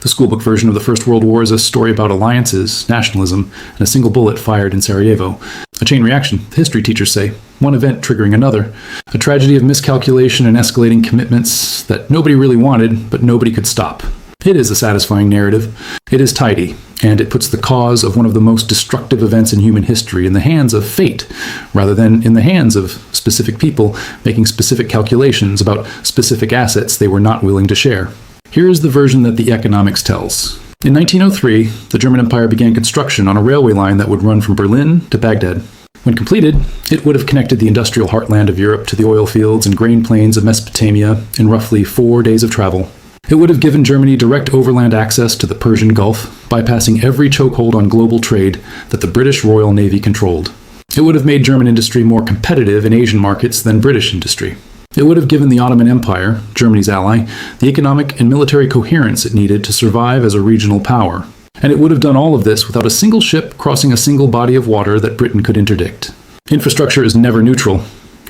The schoolbook version of the First World War is a story about alliances, nationalism, and a single bullet fired in Sarajevo. A chain reaction, the history teachers say, one event triggering another. A tragedy of miscalculation and escalating commitments that nobody really wanted, but nobody could stop. It is a satisfying narrative. It is tidy, and it puts the cause of one of the most destructive events in human history in the hands of fate, rather than in the hands of specific people making specific calculations about specific assets they were not willing to share. Here is the version that the economics tells. In 1903, the German Empire began construction on a railway line that would run from Berlin to Baghdad. When completed, it would have connected the industrial heartland of Europe to the oil fields and grain plains of Mesopotamia in roughly 4 days of travel. It would have given Germany direct overland access to the Persian Gulf, bypassing every chokehold on global trade that the British Royal Navy controlled. It would have made German industry more competitive in Asian markets than British industry. It would have given the Ottoman Empire, Germany's ally, the economic and military coherence it needed to survive as a regional power. And it would have done all of this without a single ship crossing a single body of water that Britain could interdict. Infrastructure is never neutral.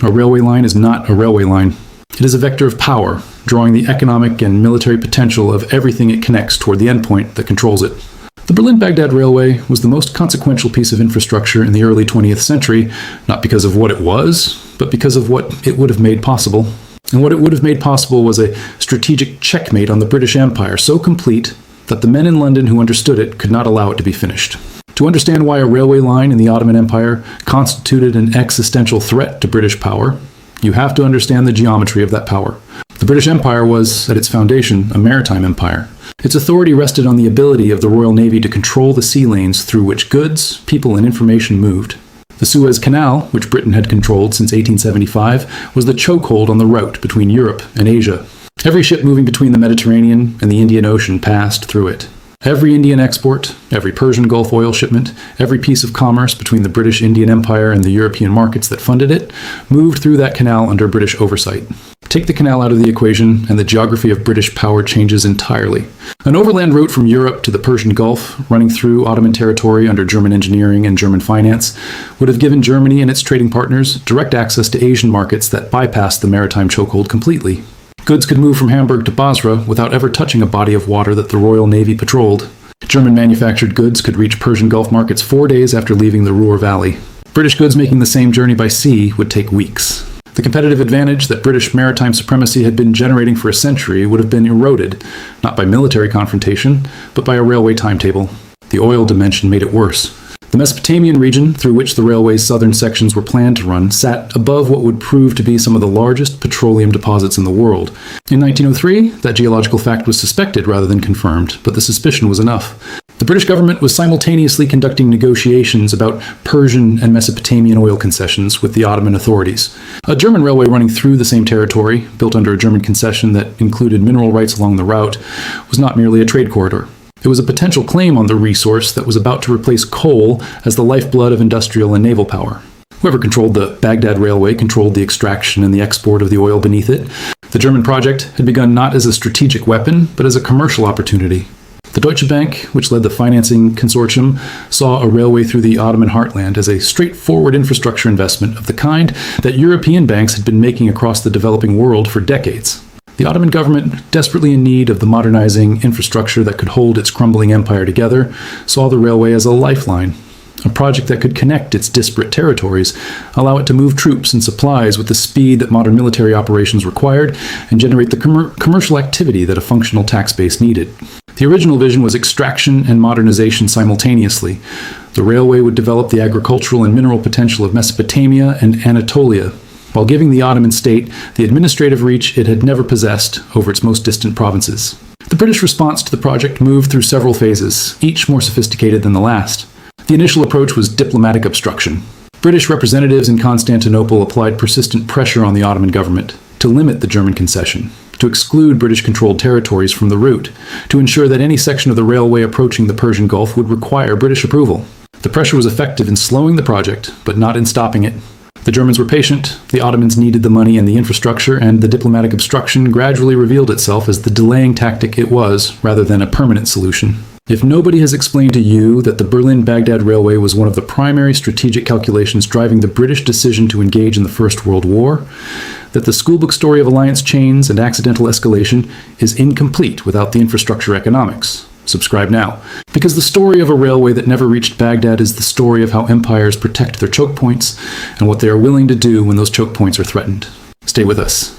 A railway line is not a railway line. It is a vector of power, drawing the economic and military potential of everything it connects toward the endpoint that controls it. The Berlin-Baghdad Railway was the most consequential piece of infrastructure in the early 20th century, not because of what it was, but because of what it would have made possible. And what it would have made possible was a strategic checkmate on the British Empire so complete that the men in London who understood it could not allow it to be finished. To understand why a railway line in the Ottoman Empire constituted an existential threat to British power, you have to understand the geometry of that power. The British Empire was, at its foundation, a maritime empire. Its authority rested on the ability of the Royal Navy to control the sea lanes through which goods, people, and information moved. The Suez Canal, which Britain had controlled since 1875, was the chokehold on the route between Europe and Asia. Every ship moving between the Mediterranean and the Indian Ocean passed through it. Every Indian export, every Persian Gulf oil shipment, every piece of commerce between the British Indian Empire and the European markets that funded it, moved through that canal under British oversight. Take the canal out of the equation, and the geography of British power changes entirely. An overland route from Europe to the Persian Gulf, running through Ottoman territory under German engineering and German finance, would have given Germany and its trading partners direct access to Asian markets that bypassed the maritime chokehold completely. Goods could move from Hamburg to Basra without ever touching a body of water that the Royal Navy patrolled. German manufactured goods could reach Persian Gulf markets 4 days after leaving the Ruhr Valley. British goods making the same journey by sea would take weeks. The competitive advantage that British maritime supremacy had been generating for a century would have been eroded, not by military confrontation, but by a railway timetable. The oil dimension made it worse. The Mesopotamian region, through which the railway's southern sections were planned to run, sat above what would prove to be some of the largest petroleum deposits in the world. In 1903, that geological fact was suspected rather than confirmed, but the suspicion was enough. The British government was simultaneously conducting negotiations about Persian and Mesopotamian oil concessions with the Ottoman authorities. A German railway running through the same territory, built under a German concession that included mineral rights along the route, was not merely a trade corridor. It was a potential claim on the resource that was about to replace coal as the lifeblood of industrial and naval power. Whoever controlled the Baghdad Railway controlled the extraction and the export of the oil beneath it. The German project had begun not as a strategic weapon, but as a commercial opportunity. The Deutsche Bank, which led the financing consortium, saw a railway through the Ottoman heartland as a straightforward infrastructure investment of the kind that European banks had been making across the developing world for decades. The Ottoman government, desperately in need of the modernizing infrastructure that could hold its crumbling empire together, saw the railway as a lifeline, a project that could connect its disparate territories, allow it to move troops and supplies with the speed that modern military operations required, and generate the commercial activity that a functional tax base needed. The original vision was extraction and modernization simultaneously. The railway would develop the agricultural and mineral potential of Mesopotamia and Anatolia, while giving the Ottoman state the administrative reach it had never possessed over its most distant provinces. The British response to the project moved through several phases, each more sophisticated than the last. The initial approach was diplomatic obstruction. British representatives in Constantinople applied persistent pressure on the Ottoman government to limit the German concession, to exclude British-controlled territories from the route, to ensure that any section of the railway approaching the Persian Gulf would require British approval. The pressure was effective in slowing the project, but not in stopping it. The Germans were patient, the Ottomans needed the money and the infrastructure, and the diplomatic obstruction gradually revealed itself as the delaying tactic it was, rather than a permanent solution. If nobody has explained to you that the Berlin-Baghdad Railway was one of the primary strategic calculations driving the British decision to engage in the First World War, that the schoolbook story of alliance chains and accidental escalation is incomplete without the infrastructure economics, Subscribe now, because the story of a railway that never reached Baghdad is the story of how empires protect their choke points and what they are willing to do when those choke points are threatened. Stay with us.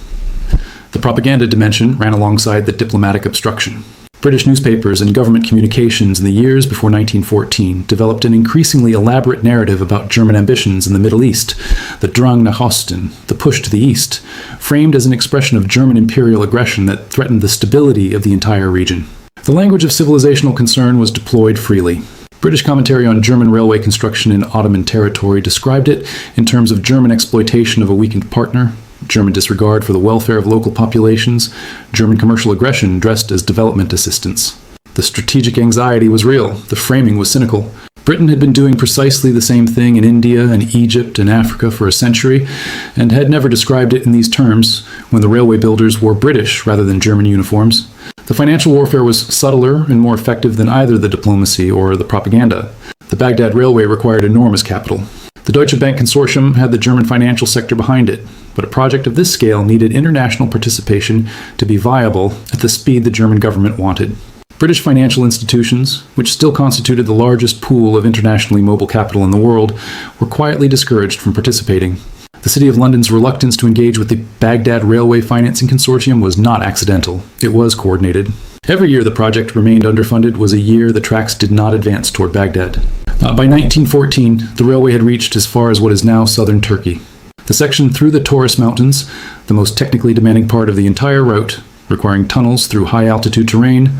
The propaganda dimension ran alongside the diplomatic obstruction. British newspapers and government communications in the years before 1914 developed an increasingly elaborate narrative about German ambitions in the Middle East, the Drang nach Osten, the push to the east, framed as an expression of German imperial aggression that threatened the stability of the entire region. The language of civilizational concern was deployed freely. British commentary on German railway construction in Ottoman territory described it in terms of German exploitation of a weakened partner, German disregard for the welfare of local populations, German commercial aggression dressed as development assistance. The strategic anxiety was real. The framing was cynical. Britain had been doing precisely the same thing in India and Egypt and Africa for a century, and had never described it in these terms when the railway builders wore British rather than German uniforms. The financial warfare was subtler and more effective than either the diplomacy or the propaganda. The Baghdad Railway required enormous capital. The Deutsche Bank Consortium had the German financial sector behind it, but a project of this scale needed international participation to be viable at the speed the German government wanted. British financial institutions, which still constituted the largest pool of internationally mobile capital in the world, were quietly discouraged from participating. The City of London's reluctance to engage with the Baghdad Railway Financing Consortium was not accidental. It was coordinated. Every year the project remained underfunded was a year the tracks did not advance toward Baghdad. By 1914, the railway had reached as far as what is now southern Turkey. The section through the Taurus Mountains, the most technically demanding part of the entire route, requiring tunnels through high-altitude terrain,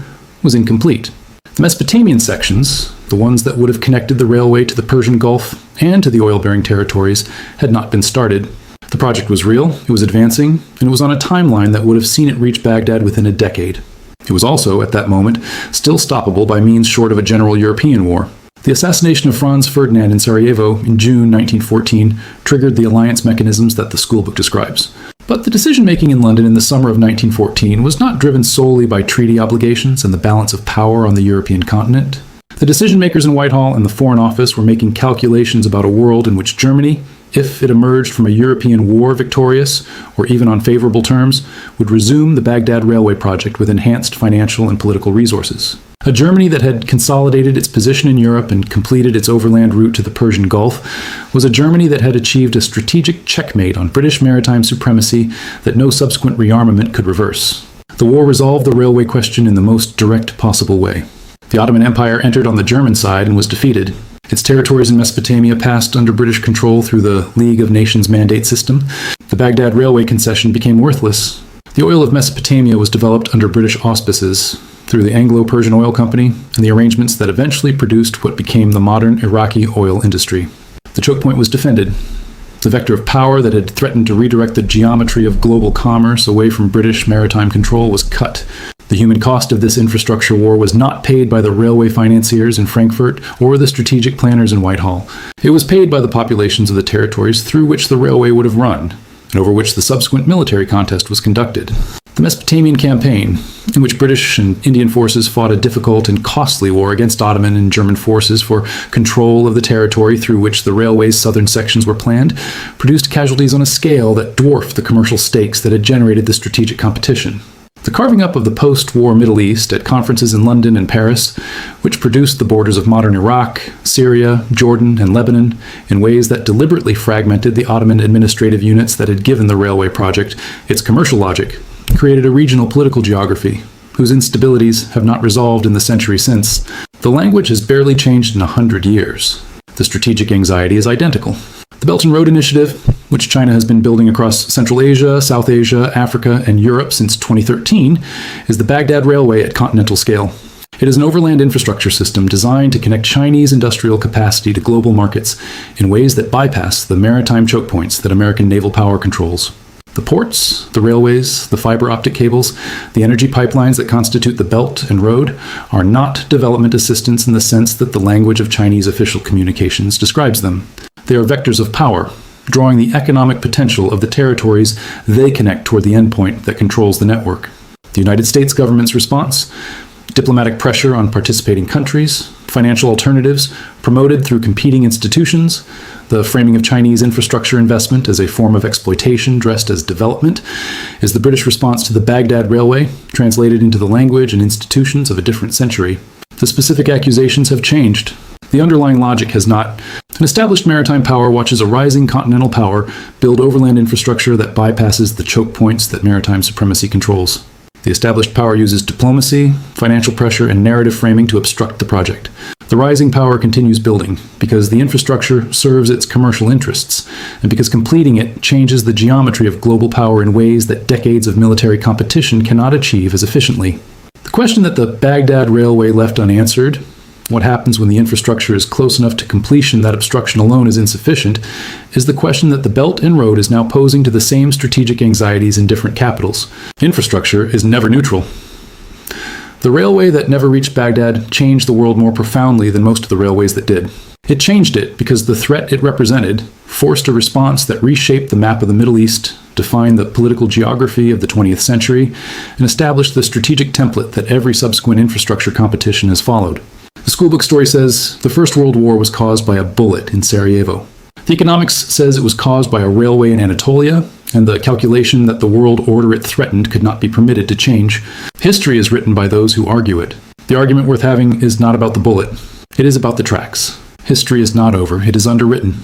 was incomplete. The Mesopotamian sections, the ones that would have connected the railway to the Persian Gulf and to the oil-bearing territories, had not been started. The project was real, it was advancing, and it was on a timeline that would have seen it reach Baghdad within a decade. It was also, at that moment, still stoppable by means short of a general European war. The assassination of Franz Ferdinand in Sarajevo in June 1914 triggered the alliance mechanisms that the schoolbook describes. But the decision-making in London in the summer of 1914 was not driven solely by treaty obligations and the balance of power on the European continent. The decision-makers in Whitehall and the Foreign Office were making calculations about a world in which Germany, if it emerged from a European war victorious, or even on favorable terms, would resume the Baghdad Railway project with enhanced financial and political resources. A Germany that had consolidated its position in Europe and completed its overland route to the Persian Gulf was a Germany that had achieved a strategic checkmate on British maritime supremacy that no subsequent rearmament could reverse. The war resolved the railway question in the most direct possible way. The Ottoman Empire entered on the German side and was defeated. Its territories in Mesopotamia passed under British control through the League of Nations mandate system. The Baghdad Railway concession became worthless. The oil of Mesopotamia was developed under British auspices through the Anglo-Persian Oil Company and the arrangements that eventually produced what became the modern Iraqi oil industry. The choke point was defended. The vector of power that had threatened to redirect the geometry of global commerce away from British maritime control was cut. The human cost of this infrastructure war was not paid by the railway financiers in Frankfurt or the strategic planners in Whitehall. It was paid by the populations of the territories through which the railway would have run, and over which the subsequent military contest was conducted. The Mesopotamian campaign, in which British and Indian forces fought a difficult and costly war against Ottoman and German forces for control of the territory through which the railway's southern sections were planned, produced casualties on a scale that dwarfed the commercial stakes that had generated the strategic competition. The carving up of the post-war Middle East at conferences in London and Paris, which produced the borders of modern Iraq, Syria, Jordan, and Lebanon in ways that deliberately fragmented the Ottoman administrative units that had given the railway project its commercial logic, created a regional political geography whose instabilities have not resolved in the century since. The language has barely changed in 100 years. The strategic anxiety is identical. The Belt and Road Initiative, which China has been building across Central Asia, South Asia, Africa, and Europe since 2013, is the Baghdad Railway at continental scale. It is an overland infrastructure system designed to connect Chinese industrial capacity to global markets in ways that bypass the maritime choke points that American naval power controls. The ports, the railways, the fiber optic cables, the energy pipelines that constitute the Belt and Road are not development assistance in the sense that the language of Chinese official communications describes them. They are vectors of power, drawing the economic potential of the territories they connect toward the endpoint that controls the network. The United States government's response? Diplomatic pressure on participating countries, financial alternatives promoted through competing institutions, the framing of Chinese infrastructure investment as a form of exploitation dressed as development, is the British response to the Baghdad Railway, translated into the language and institutions of a different century. The specific accusations have changed. The underlying logic has not. An established maritime power watches a rising continental power build overland infrastructure that bypasses the choke points that maritime supremacy controls. The established power uses diplomacy, financial pressure, and narrative framing to obstruct the project. The rising power continues building because the infrastructure serves its commercial interests, and because completing it changes the geometry of global power in ways that decades of military competition cannot achieve as efficiently. The question that the Baghdad Railway left unanswered, what happens when the infrastructure is close enough to completion that obstruction alone is insufficient, is the question that the Belt and Road is now posing to the same strategic anxieties in different capitals. Infrastructure is never neutral. The railway that never reached Baghdad changed the world more profoundly than most of the railways that did. It changed it because the threat it represented forced a response that reshaped the map of the Middle East, defined the political geography of the 20th century, and established the strategic template that every subsequent infrastructure competition has followed. The schoolbook story says the First World War was caused by a bullet in Sarajevo. The economics says it was caused by a railway in Anatolia, and the calculation that the world order it threatened could not be permitted to change. History is written by those who argue it. The argument worth having is not about the bullet. It is about the tracks. History is not over. It is underwritten.